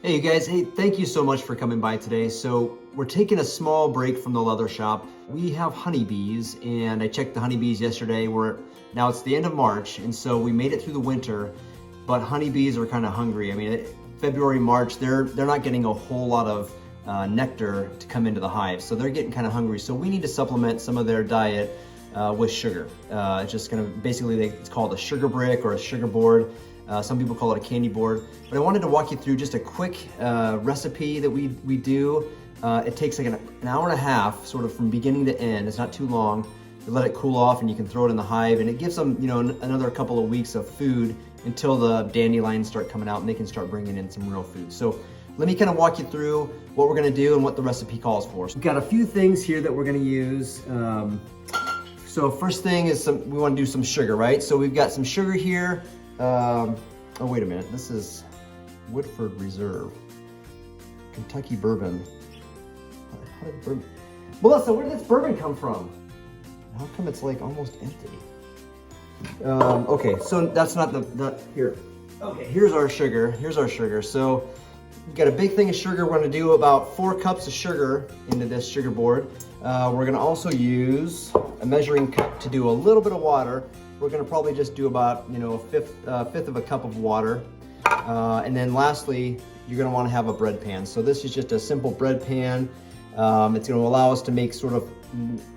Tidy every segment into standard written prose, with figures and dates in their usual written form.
Hey you guys, hey, thank you so much for coming by today. So we're taking a small break from the leather shop. We have honeybees and I checked the honeybees yesterday. Now it's the end of March and so we made it through the winter, but honeybees are kind of hungry. I mean, February, March, they're not getting a whole lot of nectar to come into the hive. So they're getting kind of hungry. So we need to supplement some of their diet with sugar. It's just gonna, basically it's called a sugar brick or a sugar board. Some people call it a candy board, but I wanted to walk you through just a quick recipe that we do. It takes like an hour and a half, sort of from beginning to end. It's not too long. You let it cool off and you can throw it in the hive, and it gives them, another couple of weeks of food until the dandelions start coming out and they can start bringing in some real food. So let me kind of walk you through what we're gonna do and what the recipe calls for. So we've got a few things here that we're gonna use. So first thing is we wanna do some sugar, right? So we've got some sugar here. Oh, wait a minute. This is Woodford Reserve. Kentucky bourbon. How did bourbon... Melissa, where did this bourbon come from? How come it's like almost empty? Okay, so that's not here. Okay, here's our sugar. So we've got a big thing of sugar. We're gonna do about 4 cups of sugar into this sugar board. We're gonna also use a measuring cup to do a little bit of water. We're gonna probably just do about, a fifth of a cup of water. And then lastly, you're gonna wanna have a bread pan. So this is just a simple bread pan. It's gonna allow us to make sort of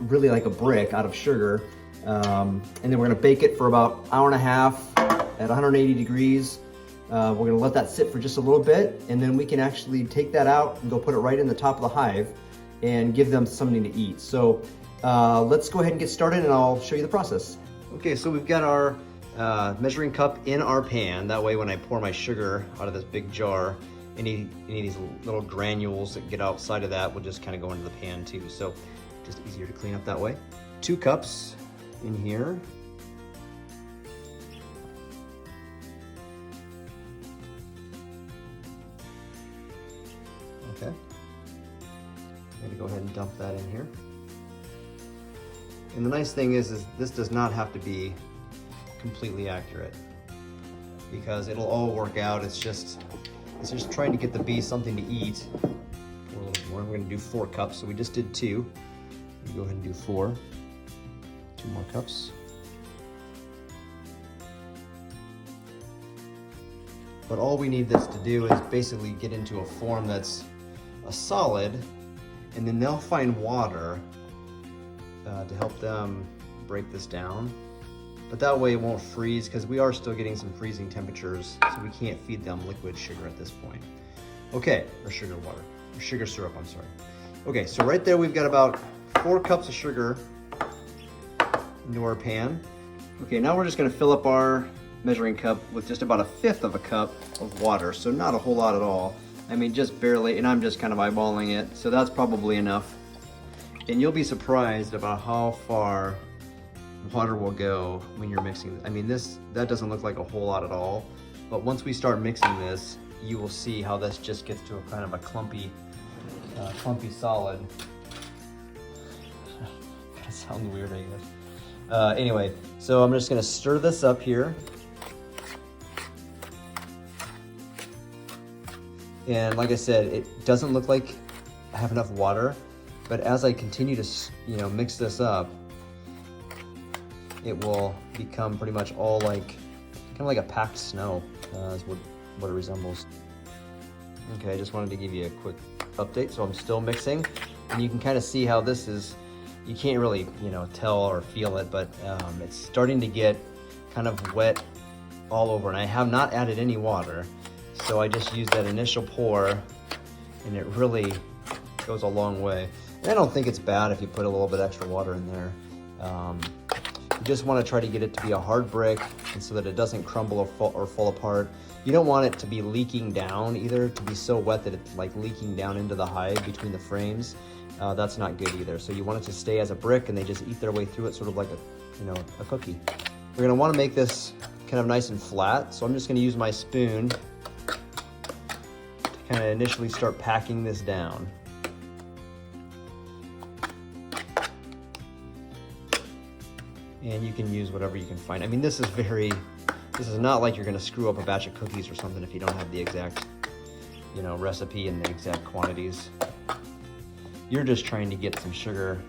really like a brick out of sugar. And then we're gonna bake it for about an hour and a half at 180 degrees. We're gonna let that sit for just a little bit, and then we can actually take that out and go put it right in the top of the hive and give them something to eat. So let's go ahead and get started and I'll show you the process. Okay, so we've got our measuring cup in our pan. That way when I pour my sugar out of this big jar, any of these little granules that get outside of that will just kind of go into the pan too. So just easier to clean up that way. 2 cups in here. Okay. I'm gonna go ahead and dump that in here. And the nice thing is this does not have to be completely accurate because it'll all work out. It's just trying to get the bees something to eat. A little more. We're gonna do 4 cups, so we just did 2. We go ahead and do 4. 2 more cups. But all we need this to do is basically get into a form that's a solid, and then they'll find water to help them break this down. But that way it won't freeze, because we are still getting some freezing temperatures, so we can't feed them liquid sugar at this point. Okay, or sugar syrup, I'm sorry. Okay, so right there we've got about 4 cups of sugar into our pan. Okay, now we're just gonna fill up our measuring cup with just about 1/5 of a cup of water, so not a whole lot at all. I mean, just barely, and I'm just kind of eyeballing it, so that's probably enough. And you'll be surprised about how far water will go when you're mixing. I mean, that doesn't look like a whole lot at all, but once we start mixing this, you will see how this just gets to a kind of a clumpy solid. That sounds weird, I guess. Anyway, so I'm just gonna stir this up here. And like I said, it doesn't look like I have enough water, but as I continue to, mix this up, it will become pretty much all like, kind of like a packed snow, is what it resembles. Okay, I just wanted to give you a quick update. So I'm still mixing, and you can kind of see how this is, you can't really, tell or feel it, but it's starting to get kind of wet all over, and I have not added any water. So I just used that initial pour, and it really goes a long way. And I don't think it's bad if you put a little bit extra water in there. You just want to try to get it to be a hard brick, and so that it doesn't crumble or fall apart. You don't want it to be leaking down either, to be so wet that it's like leaking down into the hive between the frames. That's not good either. So you want it to stay as a brick, and they just eat their way through it, sort of like a cookie. We're gonna want to make this kind of nice and flat, so I'm just gonna use my spoon to kind of initially start packing this down. And you can use whatever you can find. I mean, this is not like you're gonna screw up a batch of cookies or something if you don't have the exact you know, recipe and the exact quantities. You're just trying to get some sugar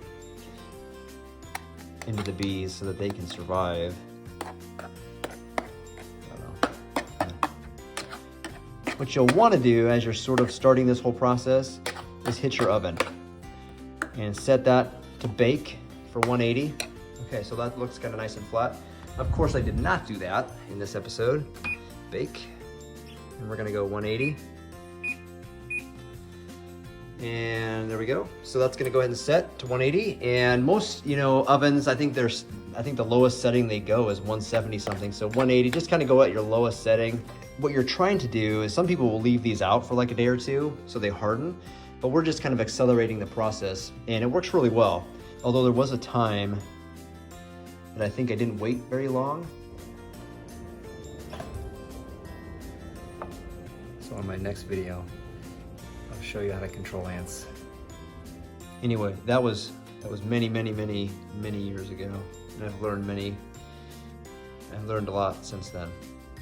into the bees so that they can survive. What you'll want to do as you're sort of starting this whole process is hit your oven and set that to bake for 180. Okay, so that looks kind of nice and flat. Of course, I did not do that in this episode. Bake, and we're gonna go 180. And there we go. So that's gonna go ahead and set to 180. And most, you know, ovens, I think the lowest setting they go is 170 something. So 180, just kind of go at your lowest setting. What you're trying to do is, some people will leave these out for like a day or two so they harden, but we're just kind of accelerating the process, and it works really well. Although there was a time that I think I didn't wait very long. So in my next video, I'll show you how to control ants. Anyway, that was many years ago, and I've learned a lot since then.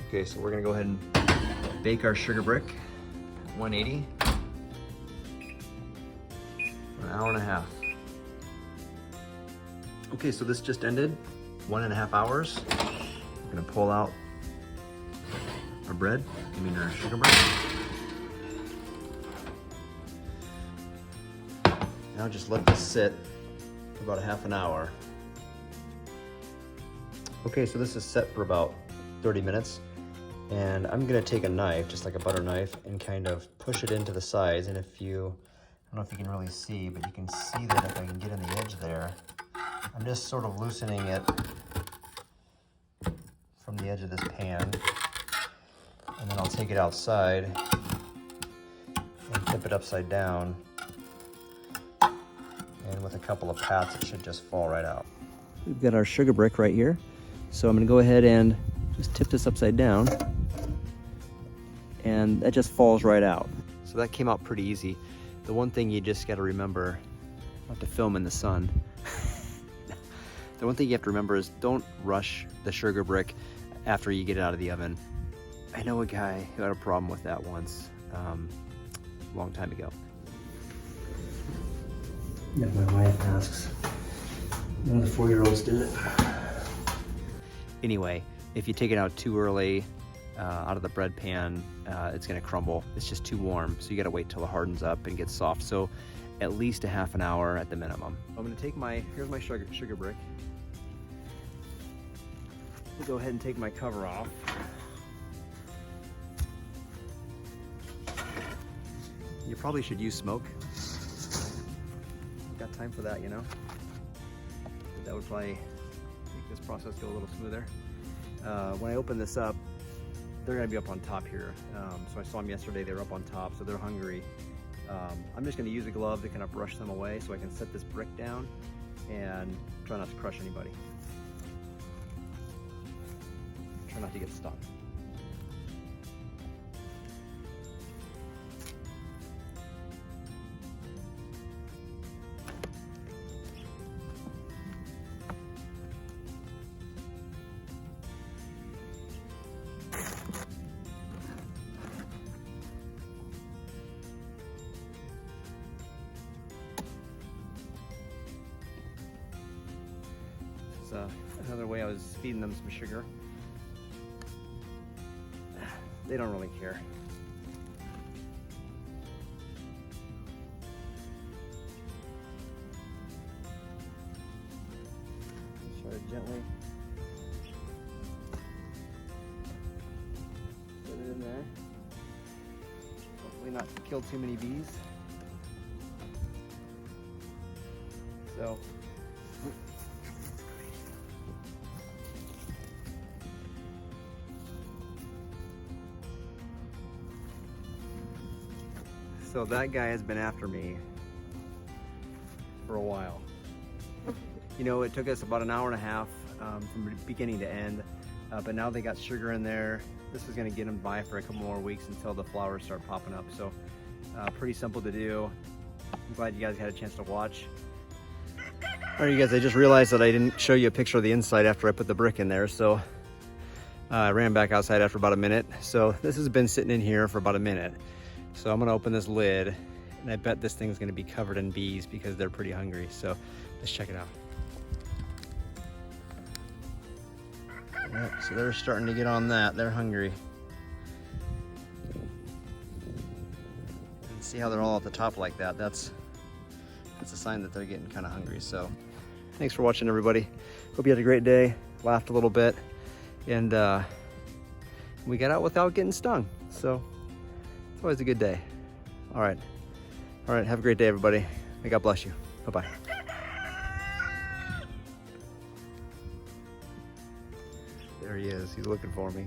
Okay, so we're gonna go ahead and bake our sugar brick, 180, for an hour and a half. Okay, so this just ended, 1.5 hours. We're gonna pull out our bread, our sugar brick. Now just let this sit for about half an hour. Okay, so this is set for about 30 minutes. And I'm gonna take a knife, just like a butter knife, and kind of push it into the sides. And if you, I don't know if you can really see, but you can see that if I can get in the edge there, I'm just sort of loosening it from the edge of this pan. And then I'll take it outside and tip it upside down. And with a couple of pats, it should just fall right out. We've got our sugar brick right here. So I'm gonna go ahead and just tip this upside down, and that just falls right out. So that came out pretty easy. The one thing you just gotta remember, not to film in the sun, the one thing you have to remember is don't rush the sugar brick after you get it out of the oven. I know a guy who had a problem with that once, a long time ago. Yeah, my wife asks, one of the 4-year-olds did it. Anyway, if you take it out too early out of the bread pan, it's gonna crumble. It's just too warm, so you gotta wait till it hardens up and gets soft. So at least a half an hour at the minimum. I'm gonna take here's my sugar brick. I'll go ahead and take my cover off. You probably should use smoke. Got time for that, you know? That would probably make this process go a little smoother. When I open this up, they're gonna be up on top here. So I saw them yesterday, they were up on top, so they're hungry. I'm just gonna use a glove to kind of brush them away so I can set this brick down and try not to crush anybody. Try not to get stuck. Another way I was feeding them some sugar. They don't really care. Try to gently put it in there. Hopefully not kill too many bees. So that guy has been after me for a while. You know, it took us about an hour and a half from beginning to end, but now they got sugar in there. This is gonna get them by for a couple more weeks until the flowers start popping up. So pretty simple to do. I'm glad you guys had a chance to watch. All right, you guys, I just realized that I didn't show you a picture of the inside after I put the brick in there. So I ran back outside after about a minute. So this has been sitting in here for about a minute. So I'm gonna open this lid, and I bet this thing's gonna be covered in bees because they're pretty hungry. So let's check it out. Yep, so they're starting to get on that. They're hungry. And see how they're all at the top like that? That's a sign that they're getting kind of hungry. So thanks for watching, everybody. Hope you had a great day, laughed a little bit, and we got out without getting stung. So it's always a good day. All right, have a great day, everybody. May God bless you. Bye-bye. There he is, he's looking for me.